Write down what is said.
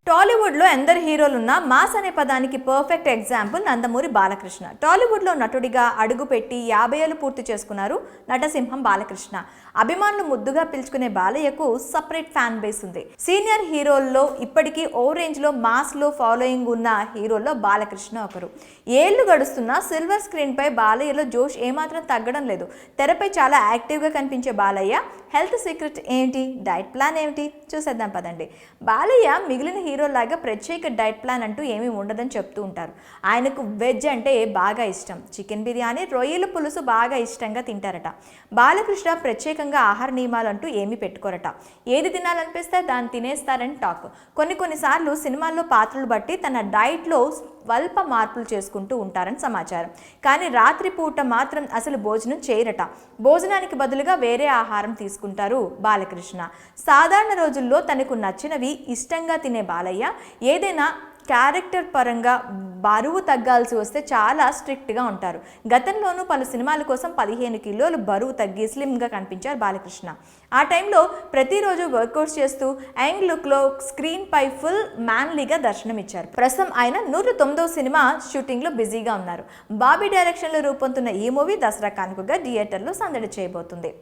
టాలీవుడ్లో ఎందరు హీరోలున్నా మాస్ అనే పదానికి పర్ఫెక్ట్ ఎగ్జాంపుల్ నందమూరి బాలకృష్ణ. టాలీవుడ్లో నటుడిగా అడుగుపెట్టి 50 ఏళ్లు పూర్తి చేసుకున్నారు నటసింహం బాలకృష్ణ. అభిమానులు ముద్దుగా పిలుచుకునే బాలయ్యకు సపరేట్ ఫ్యాన్ బేస్ ఉంది. సీనియర్ హీరోల్లో ఇప్పటికీ ఓ రేంజ్లో మాస్లో ఫాలోయింగ్ ఉన్న హీరోల్లో బాలకృష్ణ ఒకరు. ఏళ్లు గడుస్తున్నా సిల్వర్ స్క్రీన్ పై బాలయ్యలో జోష్ ఏమాత్రం తగ్గడం లేదు. తెరపై చాలా యాక్టివ్గా కనిపించే బాలయ్య హెల్త్ సీక్రెట్ ఏంటి, డైట్ ప్లాన్ ఏమిటి చూసేద్దాం పదండి. బాలయ్య మిగిలిన హీరోలాగా ప్రత్యేక డైట్ ప్లాన్ అంటూ ఏమీ ఉండదని చెప్తూ ఉంటారు. ఆయనకు వెజ్ అంటే బాగా ఇష్టం. చికెన్ బిర్యానీ, రొయ్యల పులుసు బాగా ఇష్టంగా తింటారట. బాలకృష్ణ ప్రత్యేకంగా ఆహార నియమాలు అంటూ ఏమీ పెట్టుకోరట. ఏది తినాలనిపిస్తే దాన్ని తినేస్తారని టాక్. కొన్నిసార్లు సినిమాల్లో పాత్రలు బట్టి తన డైట్లో స్వల్ప మార్పులు చేసుకుంటూ ఉంటారని సమాచారం. కానీ రాత్రిపూట మాత్రం అసలు భోజనం చేయరట. భోజనానికి బదులుగా వేరే ఆహారం తీసుకుంటారు బాలకృష్ణ. సాధారణ రోజుల్లో తనకు నచ్చినవి ఇష్టంగా తినే బాలయ్య ఏదైనా క్యారెక్టర్ పరంగా బరువు తగ్గాల్సి వస్తే చాలా స్ట్రిక్ట్గా ఉంటారు. గతంలోనూ పలు సినిమాల కోసం 15 కిలోలు బరువు తగ్గి స్లిమ్గా కనిపించారు బాలకృష్ణ. ఆ టైంలో ప్రతిరోజు వర్కౌట్స్ చేస్తూ యంగ్ లుక్లో స్క్రీన్ పై ఫుల్ మ్యాన్లీగా దర్శనమిచ్చారు. ప్రస్తుతం ఆయన 109వ సినిమా షూటింగ్లో బిజీగా ఉన్నారు. బాబీ డైరెక్షన్లో రూపొందుతున్న ఈ మూవీ దసరా కానుకగా థియేటర్లో సందడి చేయబోతుంది.